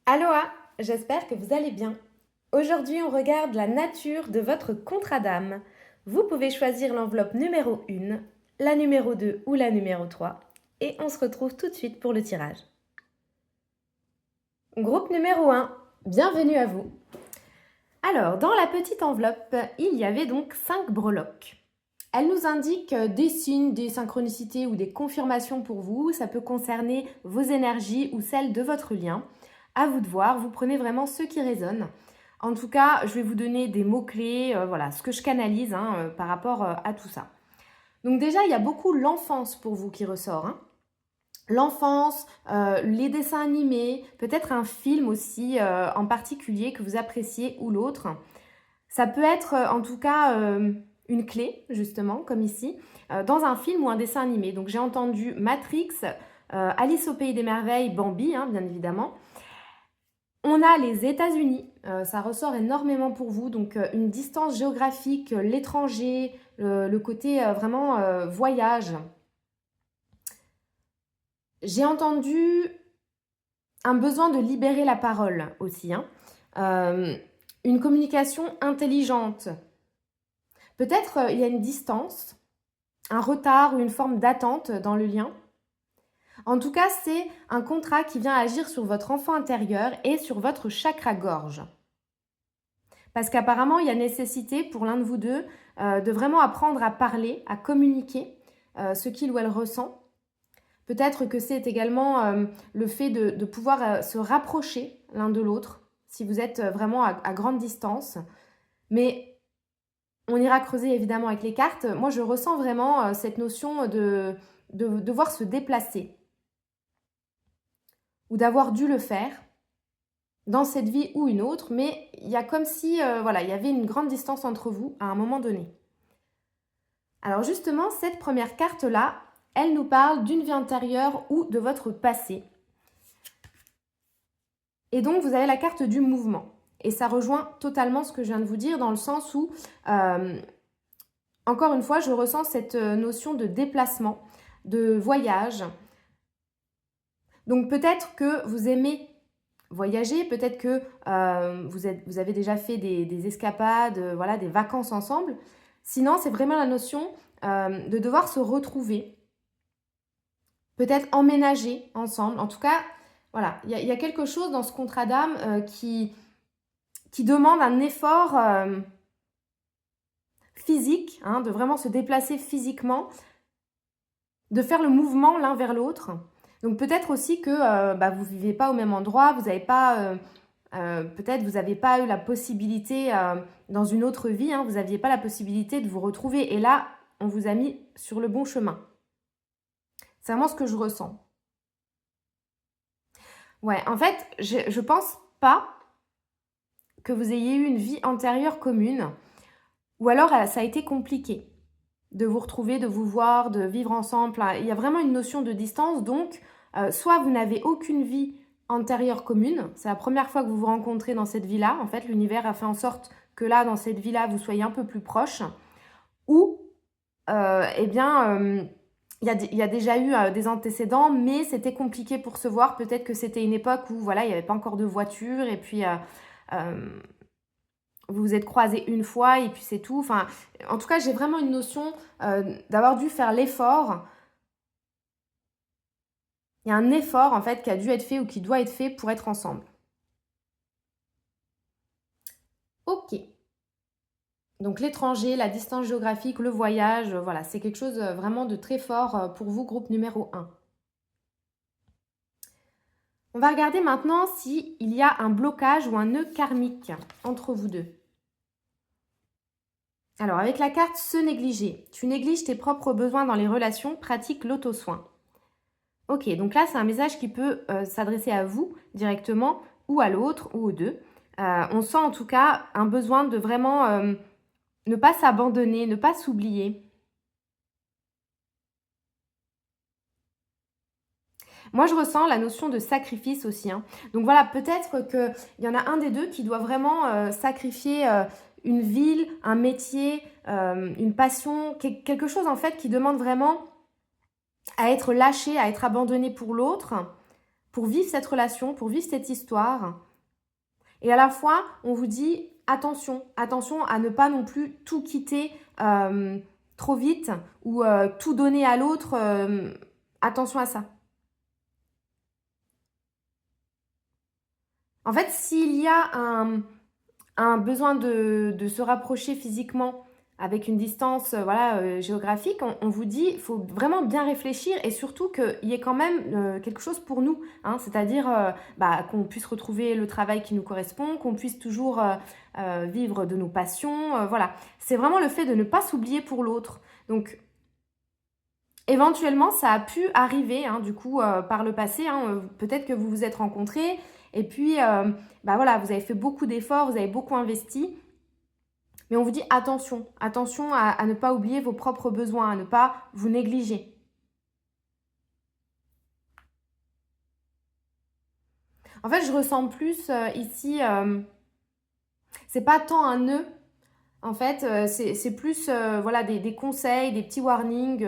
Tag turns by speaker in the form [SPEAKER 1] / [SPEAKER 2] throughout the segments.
[SPEAKER 1] Aloha, j'espère que vous allez bien. Aujourd'hui, on regarde la nature de votre contrat d'âme. Vous pouvez choisir l'enveloppe numéro 1, la numéro 2 ou la numéro 3 et on se retrouve tout de suite pour le tirage. Groupe numéro 1, bienvenue à vous. Alors, dans la petite enveloppe, il y avait donc 5 breloques. Elle nous indique des signes, des synchronicités ou des confirmations pour vous. Ça peut concerner vos énergies ou celles de votre lien. À vous de voir, vous prenez vraiment ceux qui résonnent. En tout cas, je vais vous donner des mots-clés, voilà, ce que je canalise par rapport à tout ça. Donc déjà, il y a beaucoup l'enfance pour vous qui ressort. L'enfance, les dessins animés, peut-être un film aussi en particulier que vous appréciez ou l'autre. Ça peut être en tout cas une clé, justement, comme ici, dans un film ou un dessin animé. Donc j'ai entendu Matrix, Alice au Pays des Merveilles, Bambi, bien évidemment. On a les États-Unis, ça ressort énormément pour vous, donc une distance géographique, l'étranger, le côté vraiment voyage. J'ai entendu un besoin de libérer la parole aussi, une communication intelligente. Peut-être il y a une distance, un retard ou une forme d'attente dans le lien. En tout cas, c'est un contrat qui vient agir sur votre enfant intérieur et sur votre chakra-gorge. Parce qu'apparemment, il y a nécessité pour l'un de vous deux de vraiment apprendre à parler, à communiquer ce qu'il ou elle ressent. Peut-être que c'est également le fait de pouvoir se rapprocher l'un de l'autre, si vous êtes vraiment à grande distance. Mais on ira creuser évidemment avec les cartes. Moi, je ressens vraiment cette notion de devoir se déplacer ou d'avoir dû le faire dans cette vie ou une autre, mais il y a comme si il y avait une grande distance entre vous à un moment donné. Alors justement, cette première carte-là, elle nous parle d'une vie antérieure ou de votre passé. Et donc, vous avez la carte du mouvement. Et ça rejoint totalement ce que je viens de vous dire dans le sens où, encore une fois, je ressens cette notion de déplacement, de voyage. Donc peut-être que vous aimez voyager, peut-être que vous avez déjà fait des escapades, des vacances ensemble. Sinon, c'est vraiment la notion de devoir se retrouver, peut-être emménager ensemble. En tout cas, voilà, il y a quelque chose dans ce contrat d'âme qui demande un effort physique, de vraiment se déplacer physiquement, de faire le mouvement l'un vers l'autre. Donc peut-être aussi que vous ne vivez pas au même endroit, vous n'avez pas, peut-être vous n'avez pas eu la possibilité dans une autre vie, vous n'aviez pas la possibilité de vous retrouver. Et là, on vous a mis sur le bon chemin. C'est vraiment ce que je ressens. Ouais, en fait, je pense pas que vous ayez eu une vie antérieure commune, ou alors ça a été compliqué de vous retrouver, de vous voir, de vivre ensemble. Il y a vraiment une notion de distance, donc soit vous n'avez aucune vie antérieure commune, c'est la première fois que vous vous rencontrez dans cette vie-là, en fait l'univers a fait en sorte que là, dans cette vie-là, vous soyez un peu plus proches, ou il y a déjà eu des antécédents, mais c'était compliqué pour se voir, peut-être que c'était une époque où il n'y avait pas encore de voiture, et puis vous vous êtes croisés une fois et puis c'est tout. Enfin, en tout cas, j'ai vraiment une notion d'avoir dû faire l'effort. Il y a un effort, en fait, qui a dû être fait ou qui doit être fait pour être ensemble. Ok. Donc, l'étranger, la distance géographique, le voyage, voilà, c'est quelque chose vraiment de très fort pour vous, groupe numéro 1. On va regarder maintenant s'il y a un blocage ou un nœud karmique entre vous deux. Alors, avec la carte « Se négliger », tu négliges tes propres besoins dans les relations, pratique l'auto-soin. Ok, donc là, c'est un message qui peut s'adresser à vous directement ou à l'autre ou aux deux. On sent en tout cas un besoin de vraiment ne pas s'abandonner, ne pas s'oublier. Moi, je ressens la notion de sacrifice aussi. Donc voilà, peut-être qu'il y en a un des deux qui doit vraiment sacrifier une ville, un métier, une passion, quelque chose en fait qui demande vraiment à être lâché, à être abandonné pour l'autre, pour vivre cette relation, pour vivre cette histoire. Et à la fois, on vous dit attention, attention à ne pas non plus tout quitter trop vite ou tout donner à l'autre. Attention à ça. En fait, s'il y a un besoin de se rapprocher physiquement avec une distance géographique, on vous dit il faut vraiment bien réfléchir et surtout qu'il y ait quand même quelque chose pour nous, hein, c'est-à-dire qu'on puisse retrouver le travail qui nous correspond, qu'on puisse toujours vivre de nos passions, voilà. C'est vraiment le fait de ne pas s'oublier pour l'autre. Donc, éventuellement, ça a pu arriver, hein, du coup, par le passé, hein, peut-être que vous vous êtes rencontrés et puis, vous avez fait beaucoup d'efforts, vous avez beaucoup investi. Mais on vous dit attention, attention à ne pas oublier vos propres besoins, à ne pas vous négliger. En fait, je ressens plus ici, c'est pas tant un nœud, en fait, c'est plus des conseils, des petits warnings,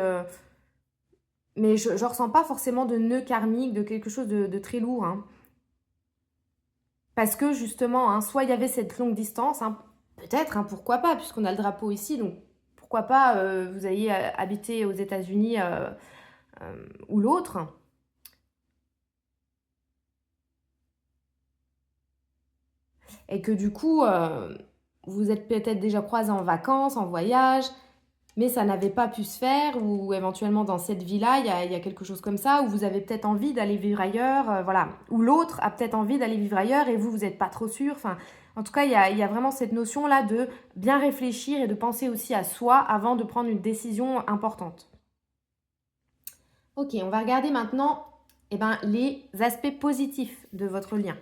[SPEAKER 1] mais je ne ressens pas forcément de nœud karmique, de quelque chose de très lourd, hein. Parce que justement, hein, soit il y avait cette longue distance, hein, peut-être, hein, pourquoi pas, puisqu'on a le drapeau ici, donc pourquoi pas vous ayez habité aux États-Unis ou l'autre. Et que du coup, vous êtes peut-être déjà croisés en vacances, en voyage, mais ça n'avait pas pu se faire, ou éventuellement dans cette vie-là, il y a quelque chose comme ça, où vous avez peut-être envie d'aller vivre ailleurs, voilà. Ou l'autre a peut-être envie d'aller vivre ailleurs et vous n'êtes pas trop sûr. Enfin, en tout cas, il y a vraiment cette notion-là de bien réfléchir et de penser aussi à soi avant de prendre une décision importante. Ok, on va regarder maintenant les aspects positifs de votre lien.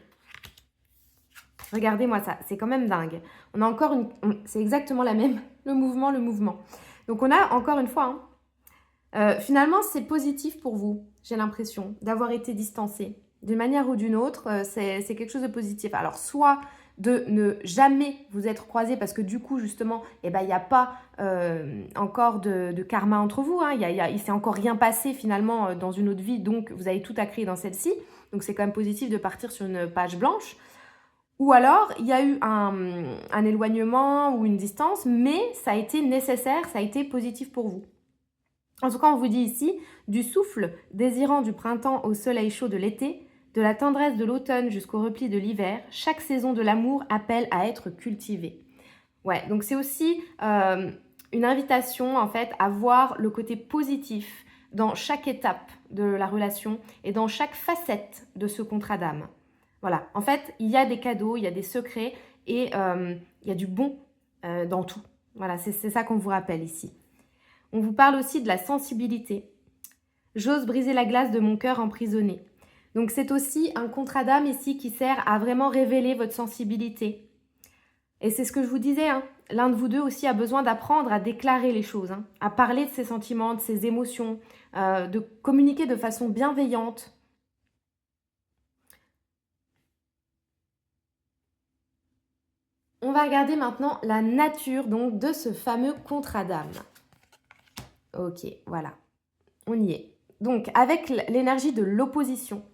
[SPEAKER 1] Regardez-moi ça, c'est quand même dingue. On a encore c'est exactement la même, le mouvement. Donc on a encore une fois, hein, finalement c'est positif pour vous, j'ai l'impression, d'avoir été distancé. D'une manière ou d'une autre, c'est quelque chose de positif. Alors soit de ne jamais vous être croisés parce que du coup justement, il n'y a pas encore de karma entre vous, hein. Il s'est encore rien passé finalement dans une autre vie, donc vous avez tout à créer dans celle-ci. Donc c'est quand même positif de partir sur une page blanche. Ou alors, il y a eu un éloignement ou une distance, mais ça a été nécessaire, ça a été positif pour vous. En tout cas, on vous dit ici, du souffle désirant du printemps au soleil chaud de l'été, de la tendresse de l'automne jusqu'au repli de l'hiver, chaque saison de l'amour appelle à être cultivée. Ouais, donc c'est aussi une invitation en fait à voir le côté positif dans chaque étape de la relation et dans chaque facette de ce contrat d'âme. Voilà, en fait, il y a des cadeaux, il y a des secrets et il y a du bon dans tout. Voilà, c'est ça qu'on vous rappelle ici. On vous parle aussi de la sensibilité. J'ose briser la glace de mon cœur emprisonné. Donc c'est aussi un contrat d'âme ici qui sert à vraiment révéler votre sensibilité. Et c'est ce que je vous disais, hein, l'un de vous deux aussi a besoin d'apprendre à déclarer les choses, hein, à parler de ses sentiments, de ses émotions, de communiquer de façon bienveillante. On va regarder maintenant la nature donc de ce fameux contrat d'âme. Ok, voilà, on y est. Donc avec l'énergie de l'opposition.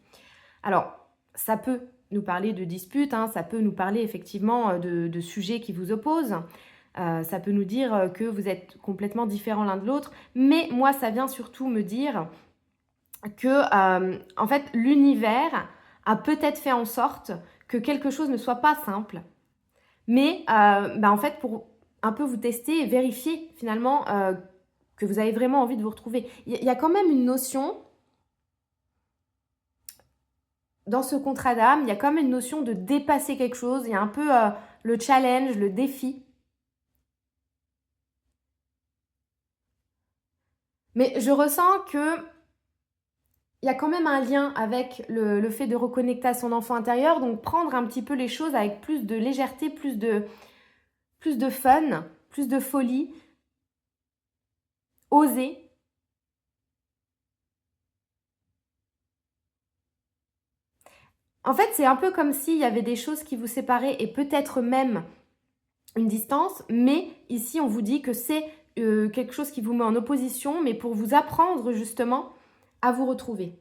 [SPEAKER 1] Alors, ça peut nous parler de disputes, hein, ça peut nous parler effectivement de sujets qui vous opposent. Ça peut nous dire que vous êtes complètement différents l'un de l'autre. Mais moi, ça vient surtout me dire que, en fait, l'univers a peut-être fait en sorte que quelque chose ne soit pas simple. Mais en fait, pour un peu vous tester et vérifier finalement que vous avez vraiment envie de vous retrouver. Il y a quand même une notion, dans ce contrat d'âme, il y a quand même une notion de dépasser quelque chose. Il y a un peu le challenge, le défi. Mais je ressens que il y a quand même un lien avec le fait de reconnecter à son enfant intérieur. Donc prendre un petit peu les choses avec plus de légèreté, plus de fun, plus de folie. Oser. En fait, c'est un peu comme s'il y avait des choses qui vous séparaient et peut-être même une distance, mais ici, on vous dit que c'est quelque chose qui vous met en opposition, mais pour vous apprendre justement à vous retrouver.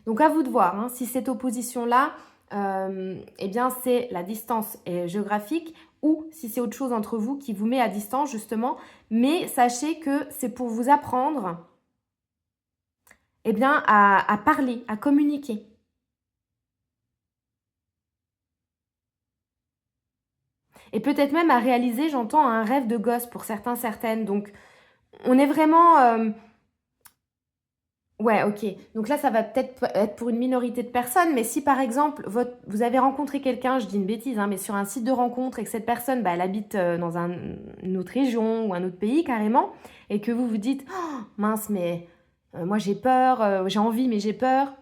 [SPEAKER 1] Donc à vous de voir, hein, si cette opposition-là, eh bien c'est la distance géographique ou si c'est autre chose entre vous qui vous met à distance justement. Mais sachez que c'est pour vous apprendre eh bien, à parler, à communiquer. Et peut-être même à réaliser, j'entends, un rêve de gosse pour certains, certaines. Donc on est vraiment... Ouais, ok. Donc là, ça va peut-être être pour une minorité de personnes, mais si par exemple, vous avez rencontré quelqu'un, je dis une bêtise, hein, mais sur un site de rencontre et que cette personne, bah, elle habite dans une autre région ou un autre pays carrément, et que vous vous dites, oh, mince, mais moi j'ai peur, j'ai envie, mais j'ai peur.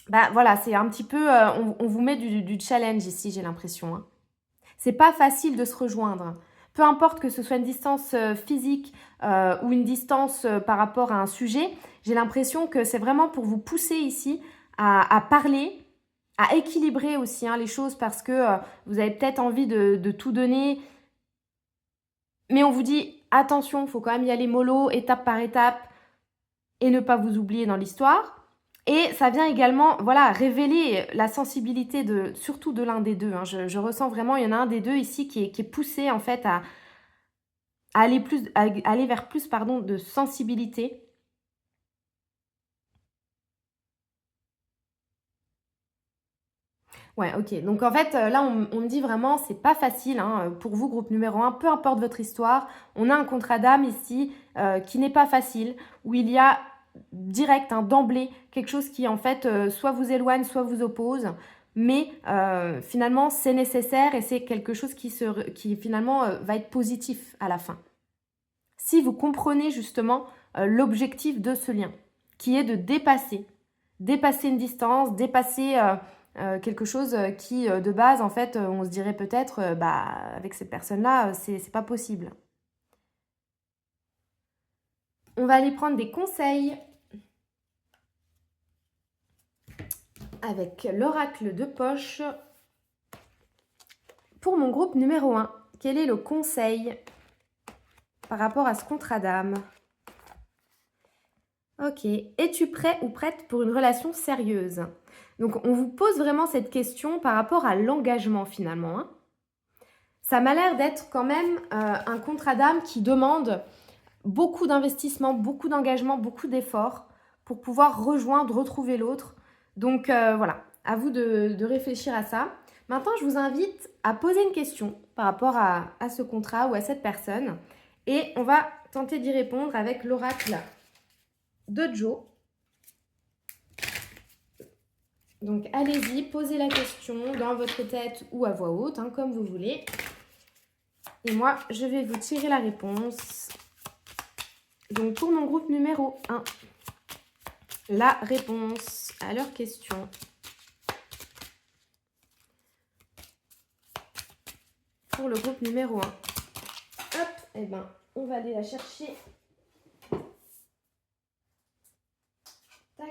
[SPEAKER 1] Bah voilà, c'est un petit peu, on vous met du challenge ici, j'ai l'impression, hein. C'est pas facile de se rejoindre. Peu importe que ce soit une distance physique ou une distance par rapport à un sujet, j'ai l'impression que c'est vraiment pour vous pousser ici à parler, à équilibrer aussi hein, les choses parce que vous avez peut-être envie de tout donner. Mais on vous dit, attention, il faut quand même y aller mollo, étape par étape et ne pas vous oublier dans l'histoire. Et ça vient également, voilà, révéler la sensibilité surtout de l'un des deux, hein. Je ressens vraiment, il y en a un des deux ici qui est poussé en fait à aller vers plus, pardon, de sensibilité. Ouais, ok. Donc en fait, là, on me dit vraiment, c'est pas facile hein, pour vous, groupe numéro un, peu importe votre histoire. On a un contrat d'âme ici qui n'est pas facile, où il y a direct, hein, d'emblée, quelque chose qui en fait soit vous éloigne, soit vous oppose. Mais finalement, c'est nécessaire et c'est quelque chose qui finalement va être positif à la fin. Si vous comprenez justement l'objectif de ce lien, qui est de dépasser une distance, dépasser quelque chose qui, de base, en fait, on se dirait peut-être, bah, avec cette personne-là, c'est pas possible. On va aller prendre des conseils avec l'oracle de poche pour mon groupe numéro 1. Quel est le conseil par rapport à ce contrat d'âme? Ok. Es-tu prêt ou prête pour une relation sérieuse? Donc, on vous pose vraiment cette question par rapport à l'engagement finalement, hein. Ça m'a l'air d'être quand même un contrat d'âme qui demande beaucoup d'investissement, beaucoup d'engagement, beaucoup d'efforts pour pouvoir retrouver l'autre. Donc voilà, à vous de réfléchir à ça. Maintenant, je vous invite à poser une question par rapport à ce contrat ou à cette personne. Et on va tenter d'y répondre avec l'oracle de Joe. Donc allez-y, posez la question dans votre tête ou à voix haute, hein, comme vous voulez. Et moi, je vais vous tirer la réponse. Donc pour mon groupe numéro 1, la réponse à leur question. Pour le groupe numéro 1. Hop, et ben, on va aller la chercher. Tac.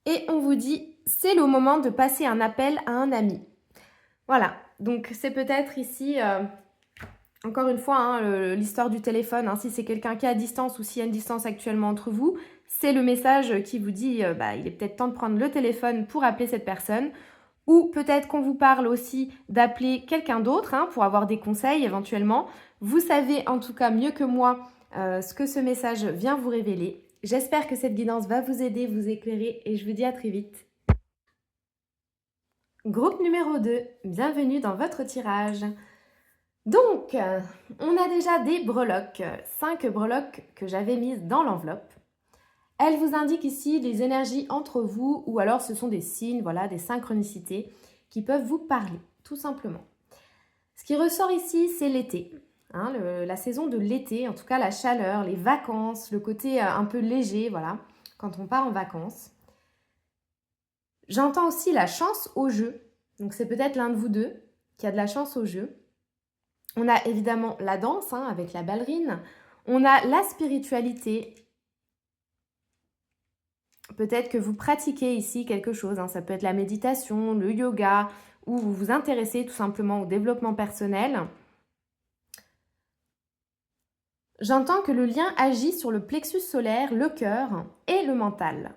[SPEAKER 1] Et on vous dit, c'est le moment de passer un appel à un ami. Voilà, donc c'est peut-être ici, encore une fois, hein, l'histoire du téléphone, hein, si c'est quelqu'un qui est à distance ou s'il y a une distance actuellement entre vous, c'est le message qui vous dit, il est peut-être temps de prendre le téléphone pour appeler cette personne. Ou peut-être qu'on vous parle aussi d'appeler quelqu'un d'autre hein, pour avoir des conseils éventuellement. Vous savez en tout cas mieux que moi ce que ce message vient vous révéler. J'espère que cette guidance va vous aider, vous éclairer et je vous dis à très vite. Groupe numéro 2, bienvenue dans votre tirage. Donc, on a déjà des breloques, 5 breloques que j'avais mises dans l'enveloppe. Elle vous indique ici les énergies entre vous ou alors ce sont des signes, voilà, des synchronicités qui peuvent vous parler, tout simplement. Ce qui ressort ici, c'est l'été, hein, la saison de l'été, en tout cas la chaleur, les vacances, le côté un peu léger, voilà, quand on part en vacances. J'entends aussi la chance au jeu, donc c'est peut-être l'un de vous deux qui a de la chance au jeu. On a évidemment la danse hein, avec la ballerine, on a la spiritualité. Peut-être que vous pratiquez ici quelque chose, hein. Ça peut être la méditation, le yoga, ou vous vous intéressez tout simplement au développement personnel. J'entends que le lien agit sur le plexus solaire, le cœur et le mental.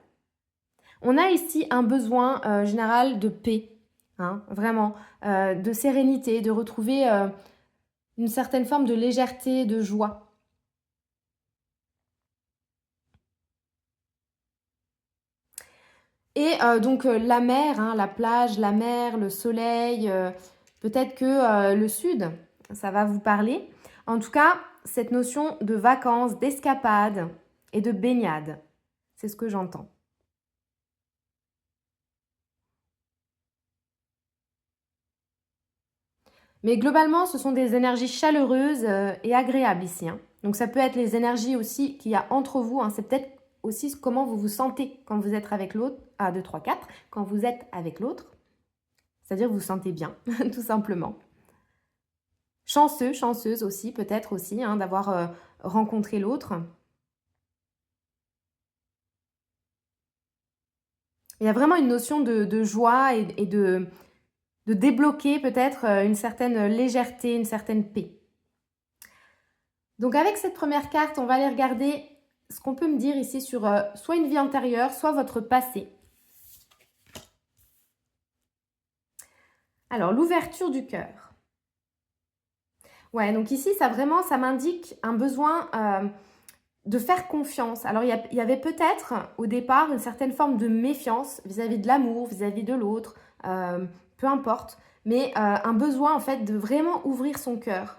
[SPEAKER 1] On a ici un besoin général de paix, hein, vraiment, de sérénité, de retrouver une certaine forme de légèreté, de joie. Et donc la mer, hein, la plage, la mer, le soleil, peut-être que le sud, ça va vous parler. En tout cas, cette notion de vacances, d'escapade et de baignade, c'est ce que j'entends. Mais globalement, ce sont des énergies chaleureuses et agréables ici, hein. Donc ça peut être les énergies aussi qu'il y a entre vous, hein. C'est peut-être aussi comment vous vous sentez quand vous êtes avec l'autre. 1, 2, 3, 4. Quand vous êtes avec l'autre. C'est-à-dire que vous vous sentez bien, tout simplement. Chanceux, chanceuse aussi, peut-être aussi, hein, d'avoir rencontré l'autre. Il y a vraiment une notion de joie et de débloquer peut-être une certaine légèreté, une certaine paix. Donc avec cette première carte, on va aller regarder ce qu'on peut me dire ici sur soit une vie antérieure, soit votre passé. Alors, l'ouverture du cœur. Ouais, donc ici, ça m'indique un besoin de faire confiance. Alors, il y avait peut-être au départ une certaine forme de méfiance vis-à-vis de l'amour, vis-à-vis de l'autre, peu importe, mais un besoin en fait de vraiment ouvrir son cœur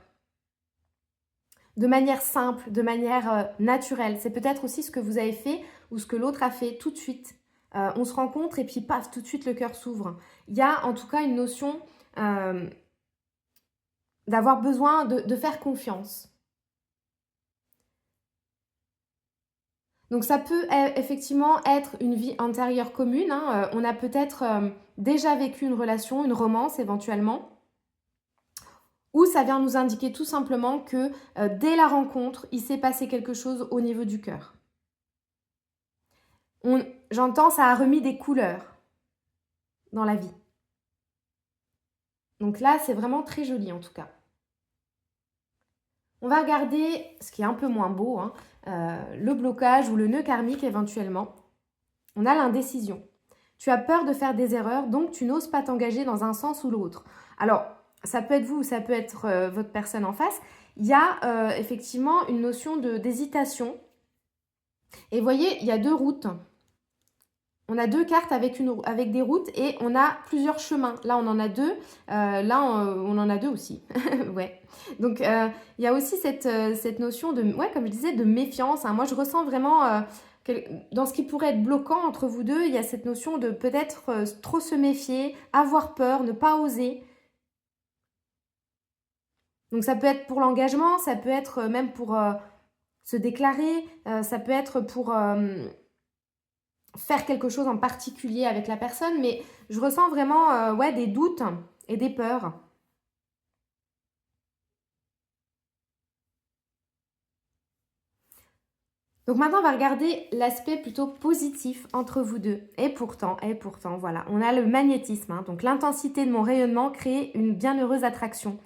[SPEAKER 1] de manière simple, de manière naturelle. C'est peut-être aussi ce que vous avez fait ou ce que l'autre a fait tout de suite. On se rencontre et puis paf, tout de suite le cœur s'ouvre. Il y a en tout cas une notion d'avoir besoin de faire confiance. Donc ça peut effectivement être une vie antérieure commune, hein. On a peut-être déjà vécu une relation, une romance éventuellement, ou ça vient nous indiquer tout simplement que dès la rencontre, il s'est passé quelque chose au niveau du cœur. J'entends, ça a remis des couleurs dans la vie. Donc là, c'est vraiment très joli en tout cas. On va regarder ce qui est un peu moins beau, hein, le blocage ou le nœud karmique éventuellement. On a l'indécision. Tu as peur de faire des erreurs, donc tu n'oses pas t'engager dans un sens ou l'autre. Alors, ça peut être vous ou ça peut être votre personne en face. Il y a effectivement une notion d'hésitation. Et vous voyez, il y a 2 routes. On a 2 cartes avec des routes et on a plusieurs chemins. Là, on en a 2. Là, on en a 2 aussi. Ouais. Donc, il y a aussi cette notion de, ouais, comme je disais, de méfiance, hein. Moi, je ressens vraiment, dans ce qui pourrait être bloquant entre vous deux, il y a cette notion de peut-être trop se méfier, avoir peur, ne pas oser. Donc, ça peut être pour l'engagement, ça peut être même pour se déclarer, ça peut être pour faire quelque chose en particulier avec la personne, mais je ressens vraiment ouais, des doutes et des peurs. Donc maintenant, on va regarder l'aspect plutôt positif entre vous deux. Et pourtant, voilà, on a le magnétisme, hein. Donc l'intensité de mon rayonnement crée une bienheureuse attraction.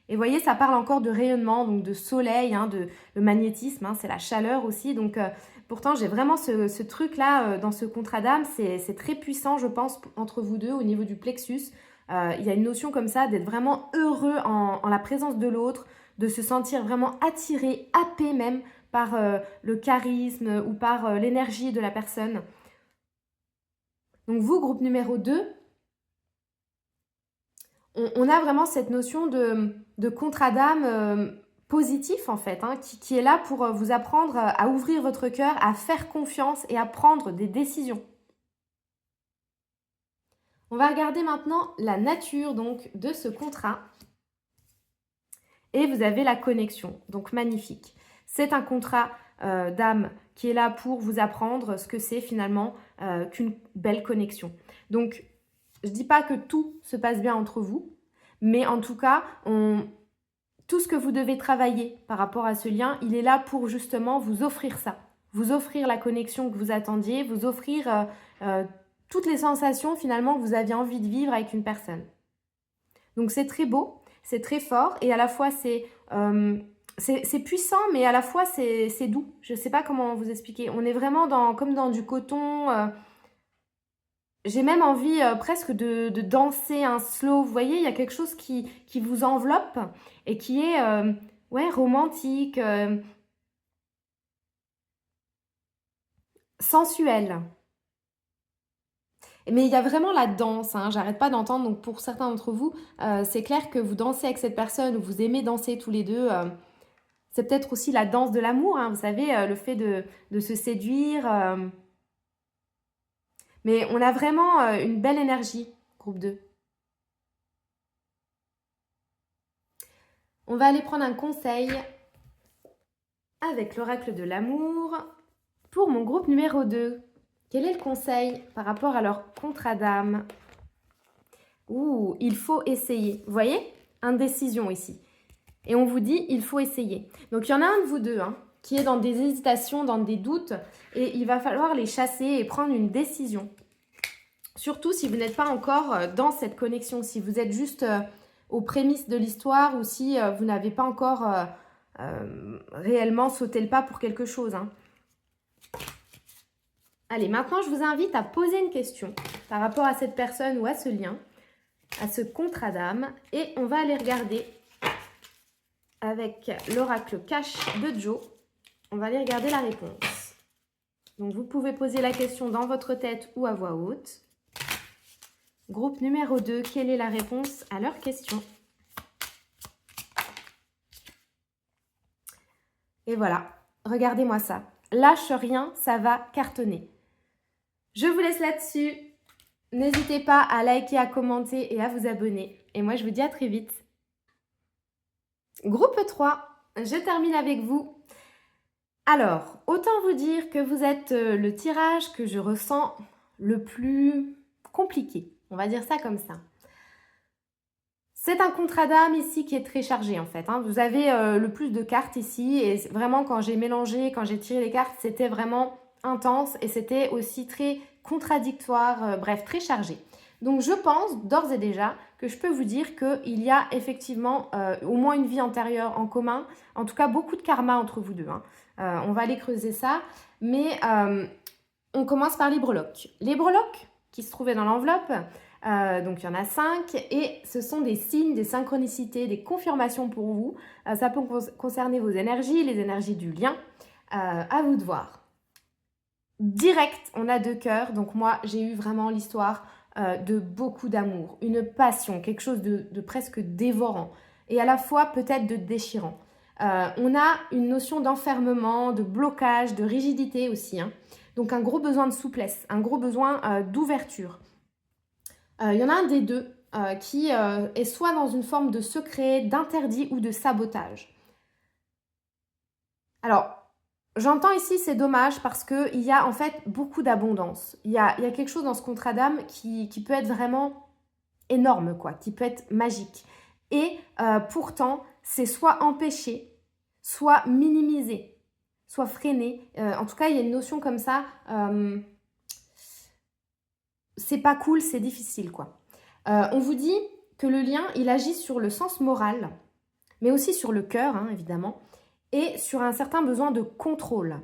[SPEAKER 1] Et vous voyez, ça parle encore de rayonnement, donc de soleil, hein, le magnétisme, hein, c'est la chaleur aussi. Donc pourtant, j'ai vraiment ce truc-là dans ce contrat d'âme, c'est très puissant, je pense, entre vous deux au niveau du plexus. Il y a une notion comme ça d'être vraiment heureux en la présence de l'autre, de se sentir vraiment attiré, happé même par le charisme ou par l'énergie de la personne. Donc vous, groupe numéro 2, on a vraiment cette notion de contrat d'âme positif en fait, hein, qui est là pour vous apprendre à ouvrir votre cœur, à faire confiance et à prendre des décisions. On va regarder maintenant la nature donc de ce contrat. Et vous avez la connexion, donc magnifique. C'est un contrat d'âme qui est là pour vous apprendre ce que c'est finalement qu'une belle connexion. Donc, je ne dis pas que tout se passe bien entre vous, mais en tout cas, tout ce que vous devez travailler par rapport à ce lien, il est là pour justement vous offrir ça, vous offrir la connexion que vous attendiez, vous offrir toutes les sensations finalement que vous aviez envie de vivre avec une personne. Donc c'est très beau, c'est très fort et à la fois c'est c'est puissant, mais à la fois c'est doux. Je ne sais pas comment vous expliquer. On est vraiment comme dans du coton. J'ai même envie presque de danser un slow. Vous voyez, il y a quelque chose qui vous enveloppe et qui est ouais, romantique, sensuel. Mais il y a vraiment la danse, hein, j'arrête pas d'entendre. Donc pour certains d'entre vous, c'est clair que vous dansez avec cette personne ou vous aimez danser tous les deux. C'est peut-être aussi la danse de l'amour, hein, vous savez, le fait de se séduire. Mais on a vraiment une belle énergie, groupe 2. On va aller prendre un conseil avec l'oracle de l'amour pour mon groupe numéro 2. Quel est le conseil par rapport à leur contrat d'âme? Ouh, il faut essayer. Vous voyez? Indécision ici. Et on vous dit, il faut essayer. Donc, il y en a un de vous deux qui est dans des hésitations, dans des doutes. Et il va falloir les chasser et prendre une décision. Surtout si vous n'êtes pas encore dans cette connexion. Si vous êtes juste aux prémices de l'histoire ou si vous n'avez pas encore réellement sauté le pas pour quelque chose. Allez, maintenant, je vous invite à poser une question par rapport à cette personne ou à ce lien, à ce contrat d'âme. Et on va aller regarder avec l'oracle cash de Joe. On va aller regarder la réponse. Donc, vous pouvez poser la question dans votre tête ou à voix haute. Groupe numéro 2, quelle est la réponse à leur question? Et voilà, regardez-moi ça. Lâche rien, ça va cartonner. Je vous laisse là-dessus. N'hésitez pas à liker, à commenter et à vous abonner. Et moi, je vous dis à très vite. Groupe 3, je termine avec vous. Alors, autant vous dire que vous êtes le tirage que je ressens le plus compliqué. On va dire ça comme ça. C'est un contrat d'âme ici qui est très chargé en fait. Vous avez le plus de cartes ici et vraiment quand j'ai mélangé, quand j'ai tiré les cartes, c'était vraiment intense et c'était aussi très contradictoire, bref, très chargé. Donc je pense d'ores et déjà que je peux vous dire qu'il y a effectivement au moins une vie antérieure en commun, en tout cas beaucoup de karma entre vous deux. On va aller creuser ça, mais on commence par les breloques. Les breloques qui se trouvaient dans l'enveloppe, donc il y en a 5 et ce sont des signes, des synchronicités, des confirmations pour vous. Ça peut concerner vos énergies, les énergies du lien. À vous de voir. Direct, on a 2 cœurs. Donc moi, j'ai eu vraiment l'histoire de beaucoup d'amour, une passion, quelque chose de presque dévorant et à la fois peut-être de déchirant. On a une notion d'enfermement, de blocage, de rigidité aussi. Donc un gros besoin de souplesse, un gros besoin d'ouverture. Il y en a un des deux qui est soit dans une forme de secret, d'interdit ou de sabotage. Alors, j'entends ici, c'est dommage parce qu'il y a en fait beaucoup d'abondance. Il y a quelque chose dans ce contrat d'âme qui peut être vraiment énorme, quoi, qui peut être magique. Et pourtant, c'est soit empêché, soit minimisé, soit freiné. En tout cas, il y a une notion comme ça. C'est pas cool, c'est difficile, quoi. On vous dit que le lien, il agit sur le sens moral, mais aussi sur le cœur, évidemment, et sur un certain besoin de contrôle.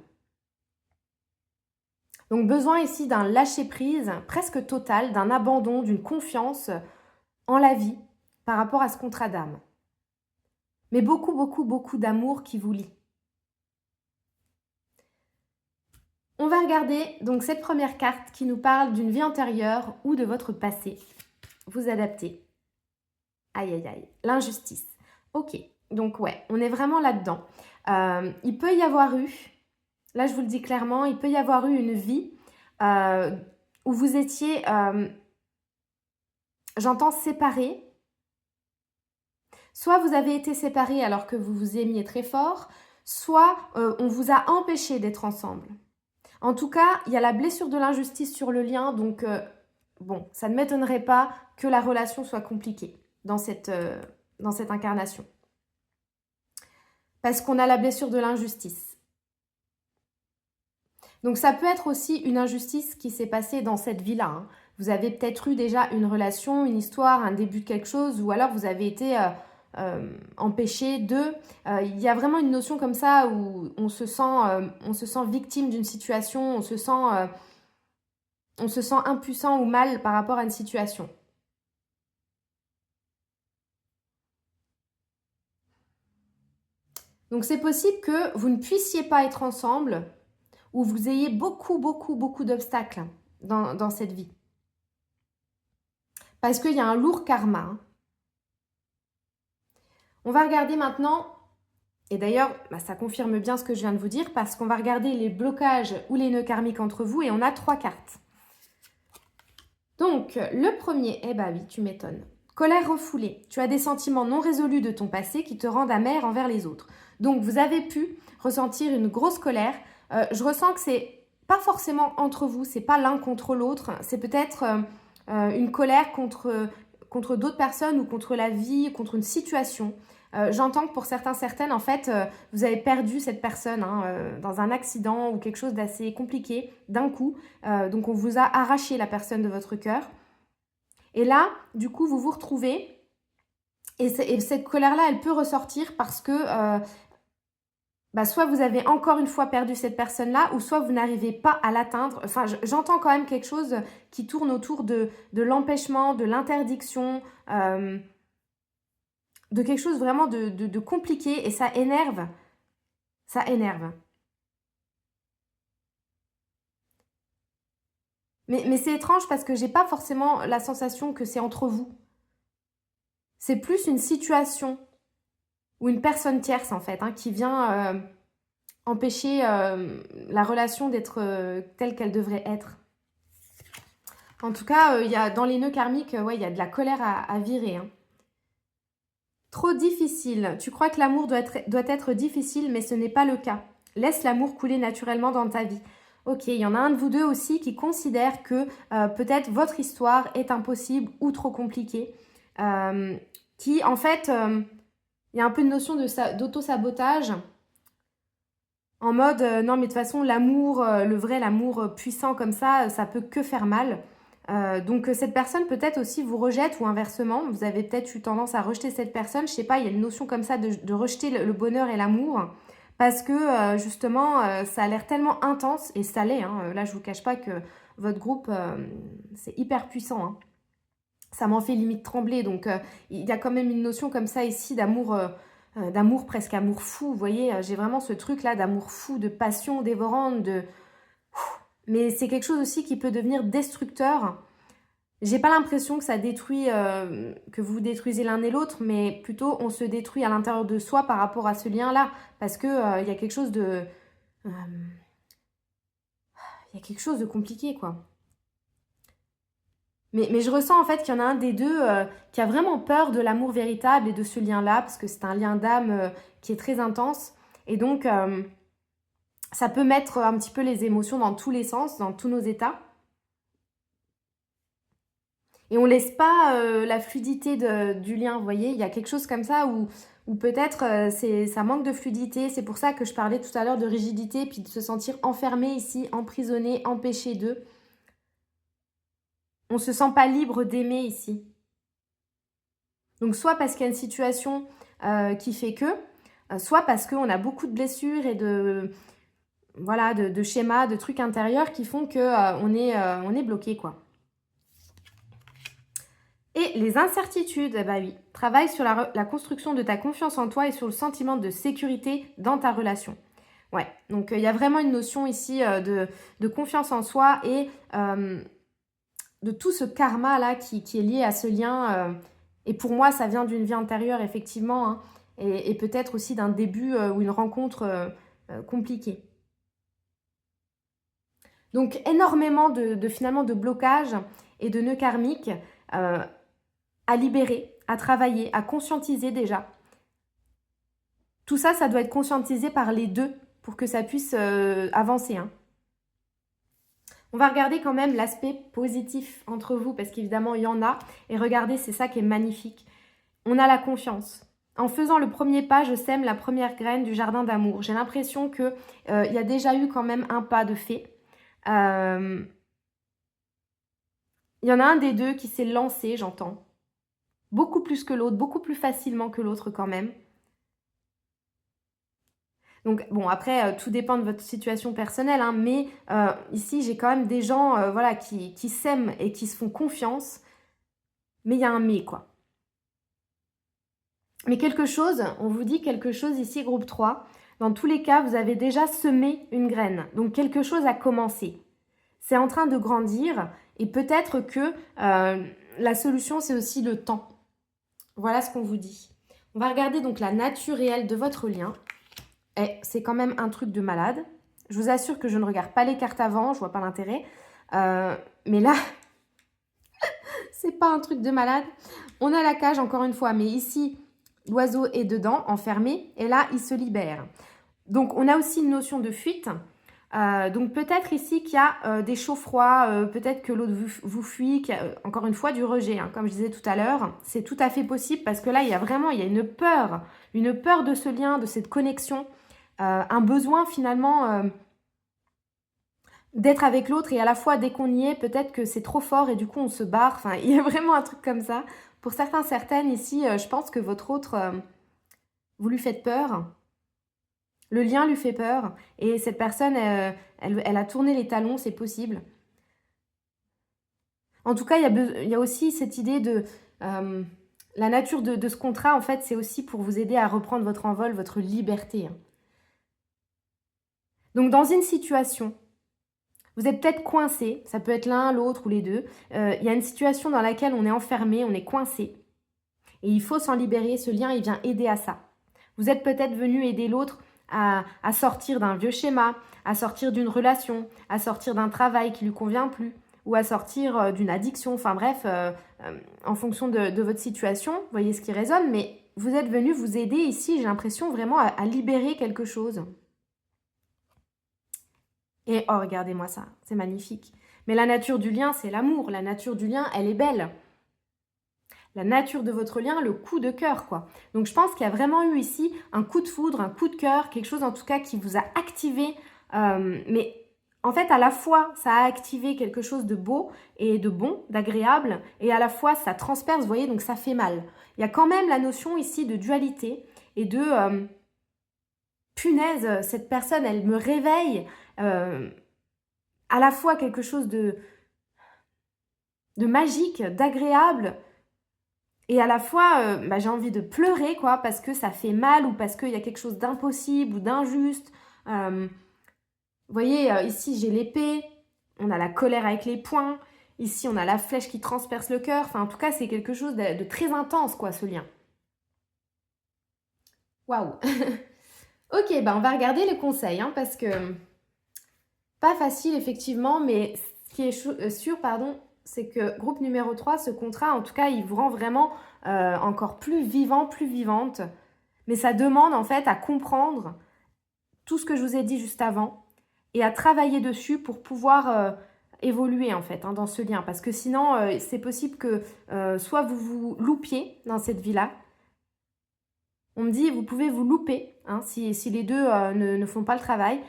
[SPEAKER 1] Donc besoin ici d'un lâcher-prise presque total, d'un abandon, d'une confiance en la vie par rapport à ce contrat d'âme. Mais beaucoup, beaucoup, beaucoup d'amour qui vous lie. On va regarder donc cette première carte qui nous parle d'une vie antérieure ou de votre passé. Vous adaptez. Aïe, aïe, aïe. L'injustice. Ok, donc ouais, on est vraiment là-dedans. Il peut y avoir eu, là je vous le dis clairement, il peut y avoir eu une vie où vous étiez, j'entends séparés. Soit vous avez été séparés alors que vous vous aimiez très fort, soit on vous a empêché d'être ensemble. En tout cas, il y a la blessure de l'injustice sur le lien, donc bon, ça ne m'étonnerait pas que la relation soit compliquée dans cette incarnation. Parce qu'on a la blessure de l'injustice. Donc ça peut être aussi une injustice qui s'est passée dans cette vie-là. Vous avez peut-être eu déjà une relation, une histoire, un début de quelque chose, ou alors vous avez été empêcher de... il y a vraiment une notion comme ça où on se sent victime d'une situation, on se sent impuissant ou mal par rapport à une situation. Donc c'est possible que vous ne puissiez pas être ensemble ou vous ayez beaucoup, beaucoup, beaucoup d'obstacles dans cette vie. Parce qu'il y a un lourd karma. Hein. On va regarder maintenant, et d'ailleurs, ça confirme bien ce que je viens de vous dire, parce qu'on va regarder les blocages ou les nœuds karmiques entre vous, et on a 3 cartes. Donc, le premier, oui, tu m'étonnes. Colère refoulée. Tu as des sentiments non résolus de ton passé qui te rendent amer envers les autres. Donc, vous avez pu ressentir une grosse colère. Je ressens que c'est pas forcément entre vous, c'est pas l'un contre l'autre, c'est peut-être une colère contre d'autres personnes ou contre la vie, contre une situation. J'entends que pour certaines, en fait, vous avez perdu cette personne dans un accident ou quelque chose d'assez compliqué d'un coup. Donc, on vous a arraché la personne de votre cœur. Et là, du coup, vous vous retrouvez. Et cette colère-là, elle peut ressortir parce que soit vous avez encore une fois perdu cette personne-là, ou soit vous n'arrivez pas à l'atteindre. Enfin, j'entends quand même quelque chose qui tourne autour de l'empêchement, de l'interdiction, de quelque chose vraiment de compliqué, et ça énerve. Ça énerve. Mais c'est étrange parce que j'ai pas forcément la sensation que c'est entre vous. C'est plus une situation ou une personne tierce en fait, qui vient empêcher la relation d'être telle qu'elle devrait être. En tout cas, il y a, dans les nœuds karmiques, il y a de la colère à virer. Hein. Trop difficile. Tu crois que l'amour doit être difficile, mais ce n'est pas le cas. Laisse l'amour couler naturellement dans ta vie. Ok, il y en a un de vous deux aussi qui considère que peut-être votre histoire est impossible ou trop compliquée. Qui, en fait, il y a un peu de notion d'auto-sabotage. En mode, non mais de toute façon, l'amour, l'amour puissant comme ça peut que faire mal. Donc cette personne peut-être aussi vous rejette ou inversement, vous avez peut-être eu tendance à rejeter cette personne, je sais pas, il y a une notion comme ça de rejeter le bonheur et l'amour parce que justement ça a l'air tellement intense et ça l'est, là je vous cache pas que votre groupe c'est hyper puissant, ça m'en fait limite trembler, donc il y a quand même une notion comme ça ici d'amour presque amour fou, vous voyez, j'ai vraiment ce truc là d'amour fou, de passion dévorante, mais c'est quelque chose aussi qui peut devenir destructeur. J'ai pas l'impression que ça détruit, que vous détruisez l'un et l'autre, mais plutôt on se détruit à l'intérieur de soi par rapport à ce lien-là, parce que il y a quelque chose de, il y a quelque chose de compliqué, quoi. Mais je ressens en fait qu'il y en a un des deux qui a vraiment peur de l'amour véritable et de ce lien-là, parce que c'est un lien d'âme qui est très intense, et donc ça peut mettre un petit peu les émotions dans tous les sens, dans tous nos états. Et on laisse pas la fluidité du lien, vous voyez, il y a quelque chose comme ça où peut-être ça manque de fluidité. C'est pour ça que je parlais tout à l'heure de rigidité, puis de se sentir enfermé ici, emprisonné, empêché d'eux. On se sent pas libre d'aimer ici. Donc soit parce qu'il y a une situation qui fait que, soit parce qu'on a beaucoup de blessures et de schémas, de trucs intérieurs qui font que on est bloqué, quoi. Et les incertitudes, oui, travaille sur la construction de ta confiance en toi et sur le sentiment de sécurité dans ta relation. Ouais, donc il y a vraiment une notion ici de confiance en soi et de tout ce karma-là qui est lié à ce lien. Et pour moi, ça vient d'une vie antérieure, effectivement, et peut-être aussi d'un début ou une rencontre compliquée. Donc énormément finalement de blocages et de nœuds karmiques à libérer, à travailler, à conscientiser déjà. Tout ça, ça doit être conscientisé par les deux pour que ça puisse avancer. On va regarder quand même l'aspect positif entre vous, parce qu'évidemment, il y en a. Et regardez, c'est ça qui est magnifique. On a la confiance. En faisant le premier pas, je sème la première graine du jardin d'amour. J'ai l'impression qu'il y a déjà eu quand même un pas de fait. Il y en a un des deux qui s'est lancé, j'entends. beaucoup plus que l'autre, beaucoup plus facilement que l'autre quand même. Donc bon, après, tout dépend de votre situation personnelle, hein, mais ici, j'ai quand même des gens voilà, qui s'aiment et qui se font confiance, mais il y a un mais, quoi. Mais quelque chose, on vous dit quelque chose ici, groupe 3, dans tous les cas, vous avez déjà semé une graine, donc quelque chose a commencé. C'est en train de grandir et peut-être que la solution, c'est aussi le temps. Voilà ce qu'on vous dit. On va regarder donc la nature réelle de votre lien. Et c'est quand même un truc de malade. Je vous assure que je ne regarde pas les cartes avant, je vois pas l'intérêt. Mais là, c'est pas un truc de malade. On a la cage encore une fois, mais ici, l'oiseau est dedans, enfermé, et là, il se libère. Donc, on a aussi une notion de fuite. Donc, peut-être ici qu'il y a des chauds-froids, peut-être que l'autre vous fuit, qu'il y a, encore une fois, du rejet, hein, comme je disais tout à l'heure. C'est tout à fait possible parce que là, il y a une peur de ce lien, de cette connexion, un besoin finalement d'être avec l'autre et à la fois, dès qu'on y est, peut-être que c'est trop fort et du coup, on se barre. Enfin, il y a vraiment un truc comme ça. Pour certains, certaines, ici, je pense que votre autre, vous lui faites peur. Le lien lui fait peur. Et cette personne, elle a tourné les talons, c'est possible. En tout cas, il y a aussi cette idée de... la nature de ce contrat, en fait, c'est aussi pour vous aider à reprendre votre envol, votre liberté. Donc, dans une situation, vous êtes peut-être coincé, ça peut être l'un, l'autre ou les deux. Il y a une situation dans laquelle on est enfermé, on est coincé. Et il faut s'en libérer, ce lien, il vient aider à ça. Vous êtes peut-être venu aider l'autre à sortir d'un vieux schéma, à sortir d'une relation, à sortir d'un travail qui ne lui convient plus, ou à sortir d'une addiction. Enfin bref, en fonction de votre situation, vous voyez ce qui résonne, mais vous êtes venu vous aider ici, j'ai l'impression vraiment à libérer quelque chose. Et oh, regardez-moi ça, c'est magnifique. Mais la nature du lien, c'est l'amour. La nature du lien, elle est belle. La nature de votre lien, le coup de cœur, quoi. Donc, je pense qu'il y a vraiment eu ici un coup de foudre, un coup de cœur, quelque chose en tout cas qui vous a activé. Mais en fait, à la fois, ça a activé quelque chose de beau et de bon, d'agréable, et à la fois, ça transperce, vous voyez, donc ça fait mal. Il y a quand même la notion ici de dualité et de punaise, cette personne, elle me réveille à la fois quelque chose de magique, d'agréable, et à la fois, j'ai envie de pleurer, quoi, parce que ça fait mal ou parce qu'il y a quelque chose d'impossible ou d'injuste. Vous voyez, ici, j'ai l'épée, on a la colère avec les poings, ici, on a la flèche qui transperce le cœur. Enfin, en tout cas, c'est quelque chose de très intense, quoi, ce lien. Waouh. Ok, on va regarder les conseils, hein, parce que pas facile, effectivement, mais ce qui est sûr, c'est que groupe numéro 3, ce contrat, en tout cas, il vous rend vraiment encore plus vivant, plus vivante. Mais ça demande en fait à comprendre tout ce que je vous ai dit juste avant et à travailler dessus pour pouvoir évoluer en fait dans ce lien. Parce que sinon, c'est possible que soit vous vous loupiez dans cette vie-là. On me dit, vous pouvez vous louper si les deux ne font pas le travail.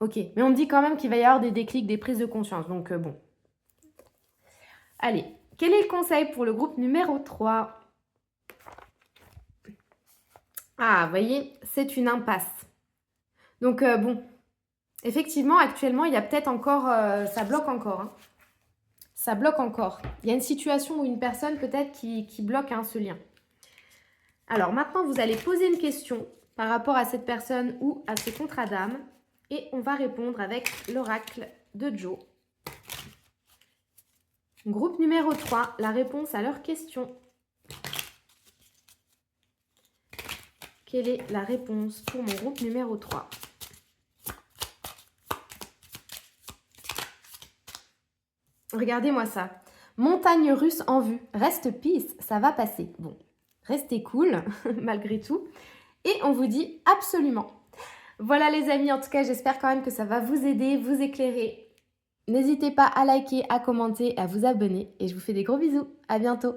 [SPEAKER 1] Ok, mais on me dit quand même qu'il va y avoir des déclics, des prises de conscience, donc bon. Allez, quel est le conseil pour le groupe numéro 3 ? Ah, vous voyez, c'est une impasse. Donc bon, effectivement, actuellement, il y a peut-être encore, ça bloque encore. Ça bloque encore. Il y a une situation où une personne peut-être qui bloque ce lien. Alors maintenant, vous allez poser une question par rapport à cette personne ou à ce contrat d'âme. Et on va répondre avec l'oracle de Joe. Groupe numéro 3, la réponse à leur question. Quelle est la réponse pour mon groupe numéro 3 ? Regardez-moi ça. Montagne russe en vue. Reste peace, ça va passer. Bon, restez cool, malgré tout. Et on vous dit absolument. Voilà les amis, en tout cas, j'espère quand même que ça va vous aider, vous éclairer. N'hésitez pas à liker, à commenter, à vous abonner. Et je vous fais des gros bisous. À bientôt.